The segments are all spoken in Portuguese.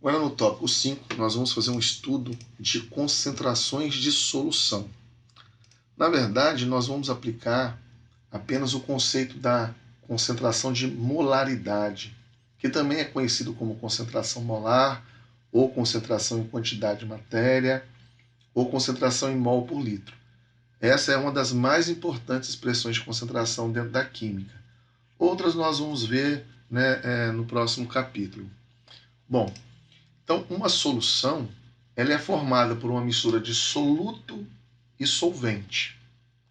Agora no tópico 5, nós vamos fazer um estudo de concentrações de solução. Na verdade, nós vamos aplicar apenas o conceito da concentração de molaridade, que também é conhecido como concentração molar, ou concentração em quantidade de matéria, ou concentração em mol por litro. Essa é uma das mais importantes expressões de concentração dentro da química. Outras nós vamos ver, no próximo capítulo. Bom, então uma solução ela é formada por uma mistura de soluto e solvente.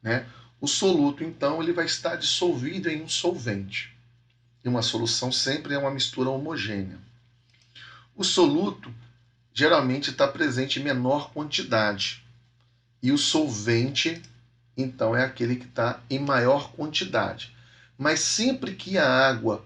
Né? O soluto, então, ele vai estar dissolvido em um solvente. E uma solução sempre é uma mistura homogênea. O soluto geralmente está presente em menor quantidade. E o solvente, então, é aquele que está em maior quantidade. Mas sempre que a água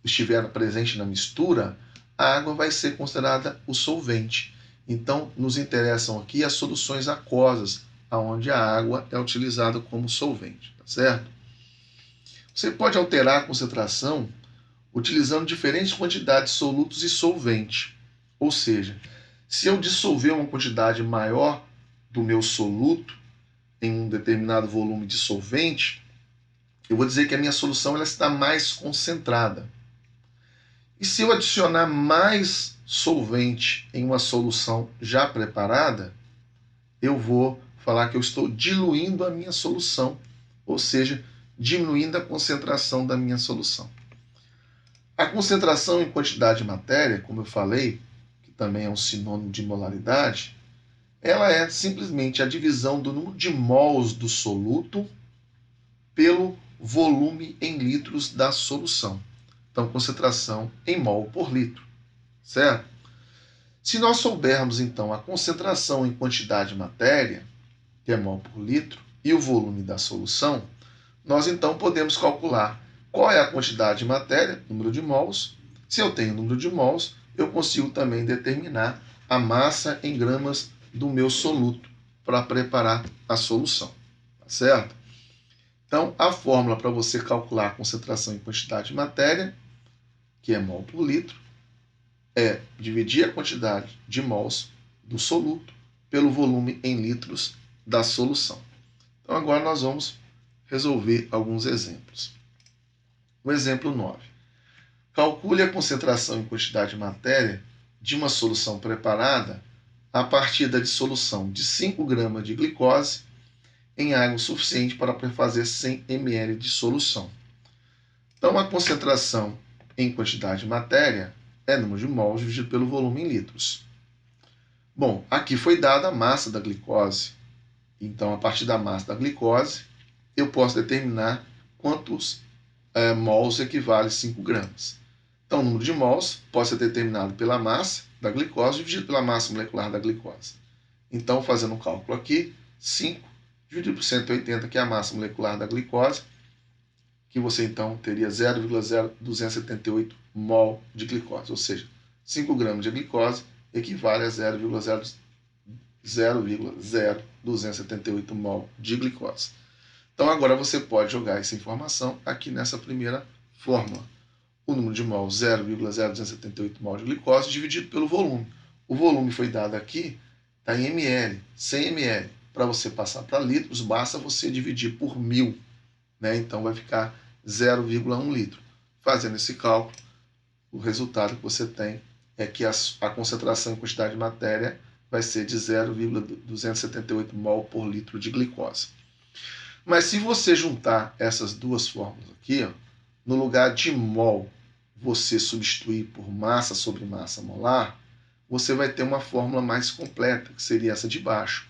estiver presente na mistura, a água vai ser considerada o solvente. Então, nos interessam aqui as soluções aquosas, onde a água é utilizada como solvente, tá certo? Você pode alterar a concentração utilizando diferentes quantidades de solutos e solvente. Ou seja, se eu dissolver uma quantidade maior do meu soluto em um determinado volume de solvente, eu vou dizer que a minha solução ela está mais concentrada. E se eu adicionar mais solvente em uma solução já preparada, eu vou falar que eu estou diluindo a minha solução, ou seja, diminuindo a concentração da minha solução. A concentração em quantidade de matéria, como eu falei, que também é um sinônimo de molaridade, ela é simplesmente a divisão do número de mols do soluto pelo volume em litros da solução. Então, concentração em mol por litro, certo? Se nós soubermos, então, a concentração em quantidade de matéria, que é mol por litro, e o volume da solução, nós, então, podemos calcular qual é a quantidade de matéria, número de mols. Se eu tenho o número de mols, eu consigo também determinar a massa em gramas do meu soluto para preparar a solução, tá certo? Então, a fórmula para você calcular a concentração em quantidade de matéria, que é mol por litro, é dividir a quantidade de mols do soluto pelo volume em litros da solução. Então, agora nós vamos resolver alguns exemplos. O exemplo 9. Calcule a concentração em quantidade de matéria de uma solução preparada a partir da dissolução de 5 gramas de glicose em água suficiente para prefazer 100 ml de solução. Então, a concentração em quantidade de matéria é número de mols dividido pelo volume em litros. Bom, aqui foi dada a massa da glicose. Então, a partir da massa da glicose, eu posso determinar quantos mols equivale a 5 gramas. Então, o número de mols pode ser determinado pela massa da glicose dividido pela massa molecular da glicose. Então, fazendo um cálculo aqui, 5 dividido por 180, que é a massa molecular da glicose, que você então teria 0,0278 mol de glicose, ou seja, 5 gramas de glicose equivale a 0,0278 mol de glicose. Então agora você pode jogar essa informação aqui nessa primeira fórmula. O número de mol 0,0278 mol de glicose dividido pelo volume. O volume foi dado aqui, está em ml, 100 ml. Para você passar para litros, basta você dividir por 1000. Né? Então vai ficar 0,1 litro. Fazendo esse cálculo, o resultado que você tem é que a concentração em quantidade de matéria vai ser de 0,278 mol por litro de glicose. Mas se você juntar essas duas fórmulas aqui, ó, no lugar de mol, você substituir por massa sobre massa molar, você vai ter uma fórmula mais completa, que seria essa de baixo.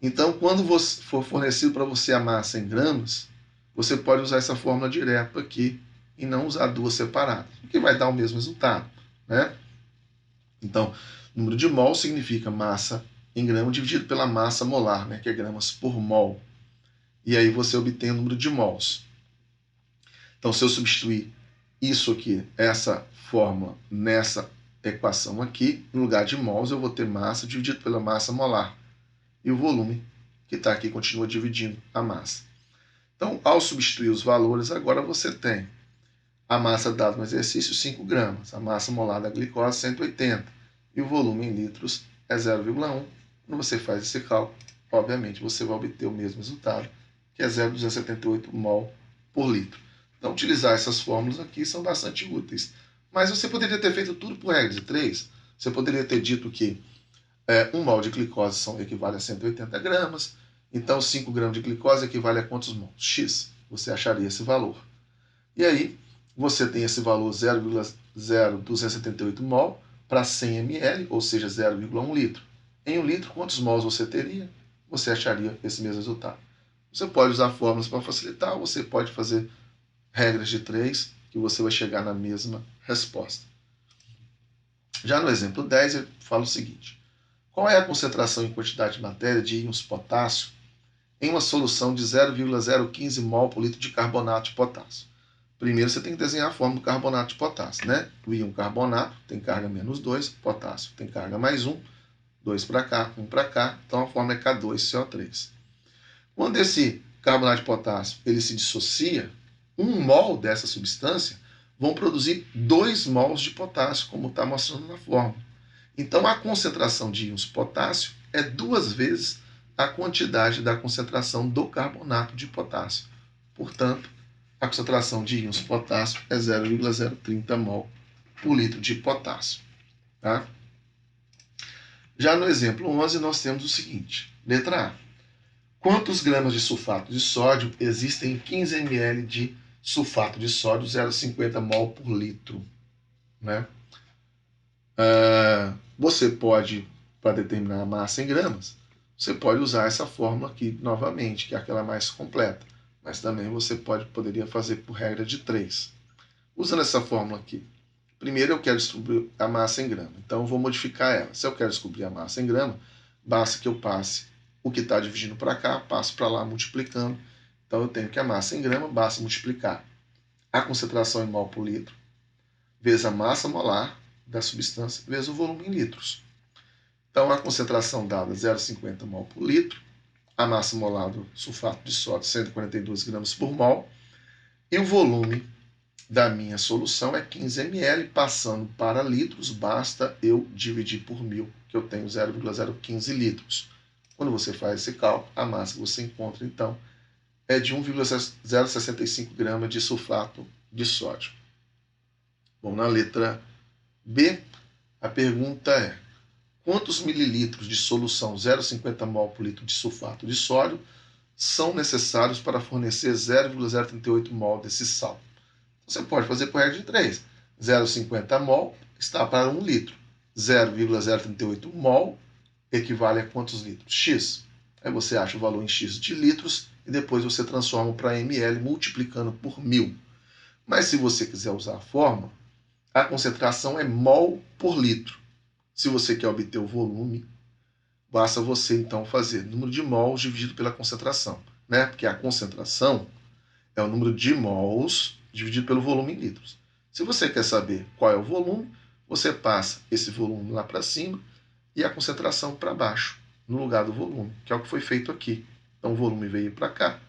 Então, quando for fornecido para você a massa em gramas, você pode usar essa fórmula direto aqui e não usar duas separadas, que vai dar o mesmo resultado, né? Então, número de mol significa massa em grama dividido pela massa molar, né, que é gramas por mol. E aí você obtém o número de mols. Então, se eu substituir isso aqui, essa fórmula, nessa equação aqui, no lugar de mols, eu vou ter massa dividido pela massa molar. E o volume, que está aqui, continua dividindo a massa. Então, ao substituir os valores, agora você tem A massa dada no exercício, 5 gramas. A massa molar da glicose, 180. E o volume em litros é 0,1. Quando você faz esse cálculo, obviamente, você vai obter o mesmo resultado, que é 0,278 mol por litro. Então, utilizar essas fórmulas aqui são bastante úteis. Mas você poderia ter feito tudo por regra de 3. Você poderia ter dito que 1 mol de glicose equivale a 180 gramas. Então, 5 gramas de glicose equivale a quantos mols? X. Você acharia esse valor. E aí, você tem esse valor 0,0278 mol para 100 ml, ou seja, 0,1 litro. Em 1 litro, quantos mols você teria? Você acharia esse mesmo resultado. Você pode usar fórmulas para facilitar, ou você pode fazer regras de 3, que você vai chegar na mesma resposta. Já no exemplo 10, eu falo o seguinte. Qual é a concentração em quantidade de matéria de íons potássio em uma solução de 0,015 mol por litro de carbonato de potássio? Primeiro você tem que desenhar a forma do carbonato de potássio, né? O íon carbonato tem carga menos 2, potássio tem carga mais 1, 2 para cá, 1 para cá, então a forma é K2CO3. Quando esse carbonato de potássio ele se dissocia, 1 mol dessa substância vão produzir 2 mols de potássio, como está mostrando na fórmula. Então a concentração de íons potássio é 2 vezes a quantidade da concentração do carbonato de potássio. Portanto, a concentração de íons potássio é 0,030 mol por litro de potássio. Tá? Já no exemplo 11, nós temos o seguinte. Letra A. Quantos gramas de sulfato de sódio existem em 15 ml de sulfato de sódio 0,50 mol por litro? Né? Você pode, para determinar a massa em gramas, você pode usar essa fórmula aqui novamente, que é aquela mais completa. Mas também você poderia fazer por regra de 3. Usando essa fórmula aqui, primeiro eu quero descobrir a massa em grama. Então eu vou modificar ela. Se eu quero descobrir a massa em grama, basta que eu passe o que está dividindo para cá, passo para lá multiplicando. Então eu tenho que a massa em grama, basta multiplicar a concentração em mol por litro, vezes a massa molar da substância, vezes o volume em litros. Então a concentração dada 0,50 mol por litro, a massa molar do sulfato de sódio 142 gramas por mol, e o volume da minha solução é 15 ml, passando para litros, basta eu dividir por 1000, que eu tenho 0,015 litros. Quando você faz esse cálculo, a massa que você encontra, então, é de 1,065 gramas de sulfato de sódio. Bom, na letra B, a pergunta é: quantos mililitros de solução 0,50 mol por litro de sulfato de sódio são necessários para fornecer 0,038 mol desse sal? Você pode fazer por regra de 3. 0,50 mol está para 1 litro. 0,038 mol equivale a quantos litros? X. Aí você acha o valor em X de litros e depois você transforma para ml multiplicando por 1000. Mas se você quiser usar a fórmula, a concentração é mol por litro. Se você quer obter o volume, basta você então fazer número de mols dividido pela concentração, né? Porque a concentração é o número de mols dividido pelo volume em litros. Se você quer saber qual é o volume, você passa esse volume lá para cima e a concentração para baixo, no lugar do volume, que é o que foi feito aqui. Então o volume veio para cá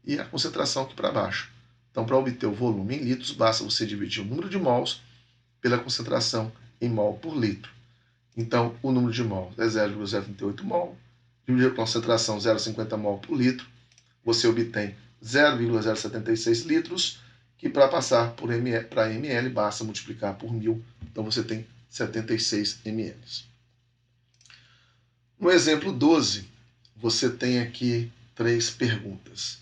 e a concentração aqui para baixo. Então, para obter o volume em litros, basta você dividir o número de mols pela concentração em mol por litro. Então, o número de mols é 0,038 mol, dividido pela concentração 0,50 mol por litro, você obtém 0,076 litros, que para passar para ml basta multiplicar por 1000, então você tem 76 ml. No exemplo 12, você tem aqui 3 perguntas.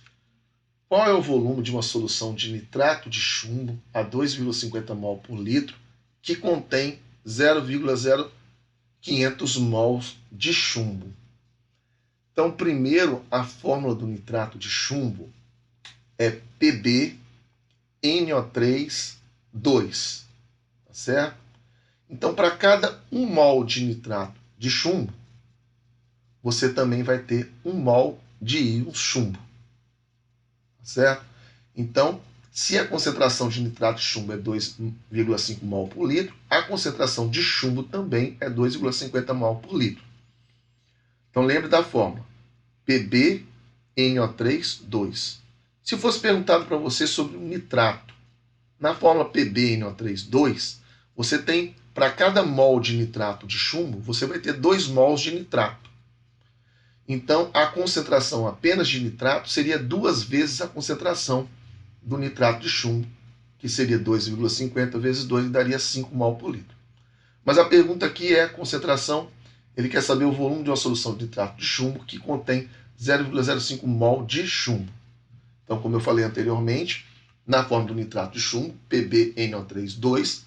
Qual é o volume de uma solução de nitrato de chumbo a 2,50 mol por litro que contém 0,0500 mols de chumbo? Então, primeiro, a fórmula do nitrato de chumbo é PbNO3, 2. Tá certo? Então, para cada 1 mol de nitrato de chumbo, você também vai ter 1 mol de íon chumbo. Tá certo? Então, se a concentração de nitrato de chumbo é 2,5 mol por litro, a concentração de chumbo também é 2,50 mol por litro. Então, lembre da fórmula. PbNO3, 2. Se fosse perguntado para você sobre o nitrato, Na fórmula PbNO3,2, você tem, para cada mol de nitrato de chumbo, você vai ter 2 mols de nitrato. Então, a concentração apenas de nitrato seria 2 vezes a concentração do nitrato de chumbo, que seria 2,50 vezes 2 e daria 5 mol por litro. Mas a pergunta aqui é a concentração. Ele quer saber o volume de uma solução de nitrato de chumbo que contém 0,05 mol de chumbo. Então, como eu falei anteriormente, na forma do nitrato de chumbo, PbNO3,2,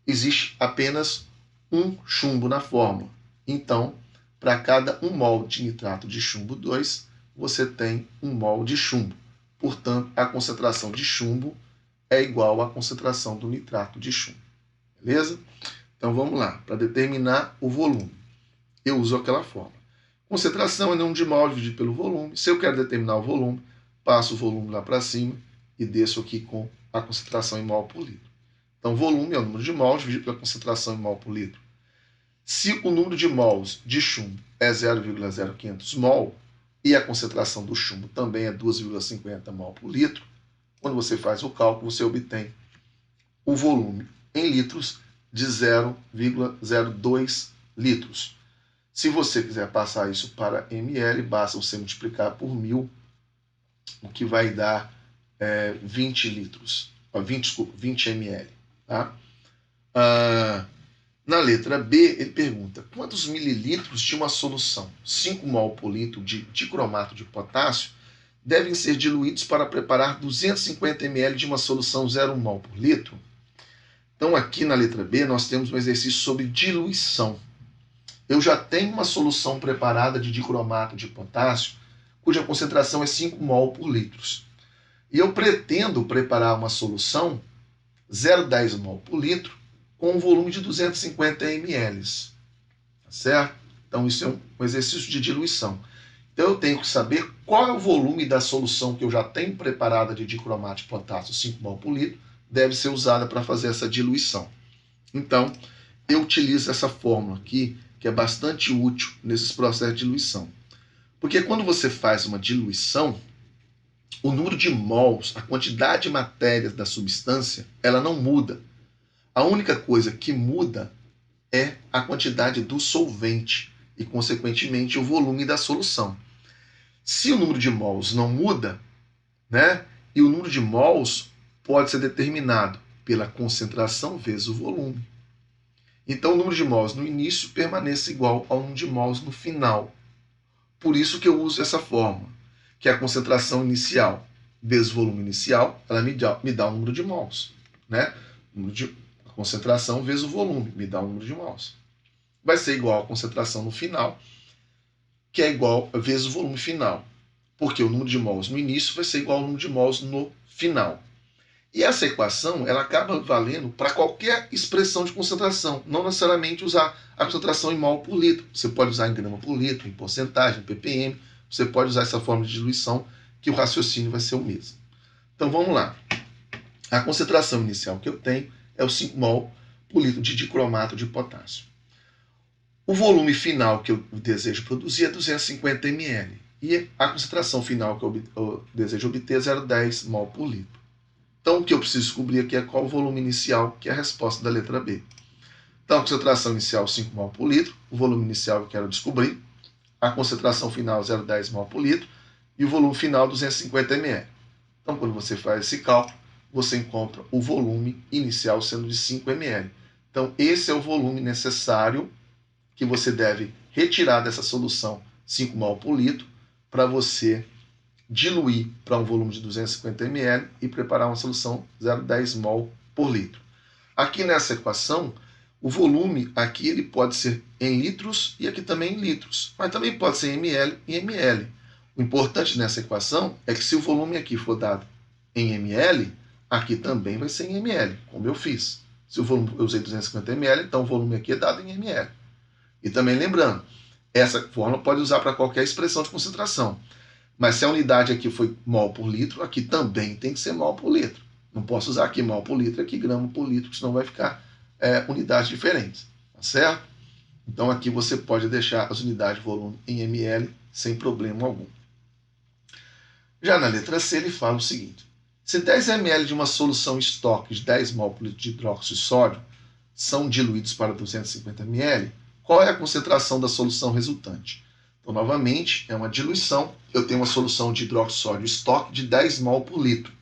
existe apenas um chumbo na fórmula. Então, para cada 1 mol de nitrato de chumbo 2, você tem 1 mol de chumbo. Portanto, a concentração de chumbo é igual à concentração do nitrato de chumbo. Beleza? Então, vamos lá. Para determinar o volume, eu uso aquela fórmula. Concentração é número de mol dividido pelo volume. Se eu quero determinar o volume, passo o volume lá para cima e desço aqui com a concentração em mol por litro. Então, volume é o número de mols dividido pela concentração em mol por litro. Se o número de mols de chumbo é 0,0500 mol e a concentração do chumbo também é 2,50 mol por litro, quando você faz o cálculo, você obtém o volume em litros de 0,02 litros. Se você quiser passar isso para ml, basta você multiplicar por 1000, o que vai dar 20 litros, 20 ml. Tá? Na letra B, ele pergunta quantos mililitros de uma solução 5 mol por litro de dicromato de potássio devem ser diluídos para preparar 250 ml de uma solução 0 mol por litro. Então, aqui na letra B, nós temos um exercício sobre diluição. Eu já tenho uma solução preparada de dicromato de potássio, cuja concentração é 5 mol por litro. E eu pretendo preparar uma solução 0,10 mol por litro com um volume de 250 ml. Tá certo? Então, isso é um exercício de diluição. Então, eu tenho que saber qual é o volume da solução que eu já tenho preparada de dicromato de potássio 5 mol por litro, deve ser usada para fazer essa diluição. Então, eu utilizo essa fórmula aqui, que é bastante útil nesses processos de diluição. Porque quando você faz uma diluição, o número de mols, a quantidade de matérias da substância, ela não muda. A única coisa que muda é a quantidade do solvente e, consequentemente, o volume da solução. Se o número de mols não muda, né, e o número de mols pode ser determinado pela concentração vezes o volume. Então, o número de mols no início permanece igual ao número de mols no final. Por isso que eu uso essa fórmula, que é a concentração inicial vezes o volume inicial, ela me dá o número de mols. Né? O número de concentração vezes o volume, me dá o número de mols. Vai ser igual à concentração no final, que é igual a vezes o volume final. Porque o número de mols no início vai ser igual ao número de mols no final. E essa equação ela acaba valendo para qualquer expressão de concentração, não necessariamente usar a concentração em mol por litro. Você pode usar em grama por litro, em porcentagem, em ppm. Você pode usar essa forma de diluição, que o raciocínio vai ser o mesmo. Então vamos lá. A concentração inicial que eu tenho é o 5 mol por litro de dicromato de potássio. O volume final que eu desejo produzir é 250 ml. E a concentração final que eu desejo obter é 0,10 mol por litro. Então, o que eu preciso descobrir aqui é qual o volume inicial, que é a resposta da letra B. Então, a concentração inicial 5 mol por litro, o volume inicial que eu quero descobrir, a concentração final 0,10 mol por litro e o volume final 250 ml. Então, quando você faz esse cálculo, você encontra o volume inicial sendo de 5 ml. Então, esse é o volume necessário que você deve retirar dessa solução 5 mol por litro para você diluir para um volume de 250 ml e preparar uma solução 0,10 mol por litro. Aqui nessa equação, o volume aqui ele pode ser em litros e aqui também em litros, mas também pode ser em ml e ml. O importante nessa equação é que se o volume aqui for dado em ml, aqui também vai ser em ml, como eu fiz. Se o volume eu usei 250 ml, então o volume aqui é dado em ml. E também lembrando, essa fórmula pode usar para qualquer expressão de concentração. Mas se a unidade aqui foi mol por litro, aqui também tem que ser mol por litro. Não posso usar aqui mol por litro, aqui grama por litro, senão vai ficar unidades diferentes. Tá certo? Então aqui você pode deixar as unidades de volume em ml sem problema algum. Já na letra C ele fala o seguinte. Se 10 ml de uma solução estoque de 10 mol por litro de hidróxido de sódio são diluídos para 250 ml, qual é a concentração da solução resultante? Então, novamente, é uma diluição. Eu tenho uma solução de hidróxido de sódio estoque de 10 mol por litro.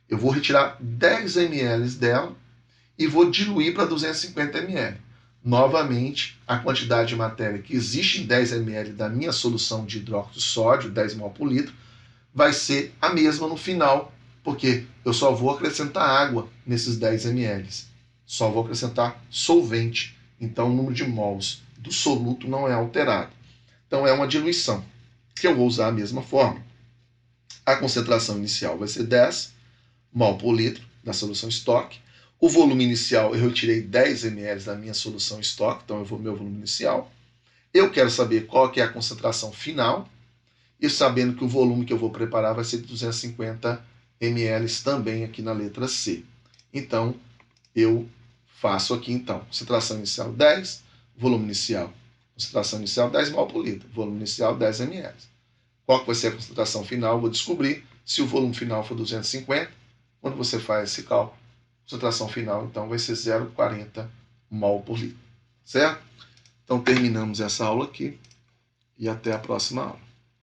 Eu vou retirar 10 ml dela e vou diluir para 250 ml. Novamente, a quantidade de matéria que existe em 10 ml da minha solução de hidróxido de sódio, 10 mol por litro, vai ser a mesma no final, porque eu só vou acrescentar água nesses 10 ml. Só vou acrescentar solvente. Então, o número de mols do soluto não é alterado. Então, é uma diluição, que eu vou usar a mesma fórmula. A concentração inicial vai ser 10 mol por litro da solução estoque. O volume inicial, eu retirei 10 ml da minha solução estoque, então eu vou meu volume inicial. Eu quero saber qual que é a concentração final, e sabendo que o volume que eu vou preparar vai ser de 250 ml também aqui na letra C. Então, eu faço aqui, então, concentração inicial 10, volume inicial, concentração inicial 10 mol por litro, volume inicial 10 ml. Qual que vai ser a concentração final? Eu vou descobrir se o volume final for 250. Quando você faz esse cálculo, a concentração final, então, vai ser 0,40 mol por litro. Certo? Então, terminamos essa aula aqui e até a próxima aula.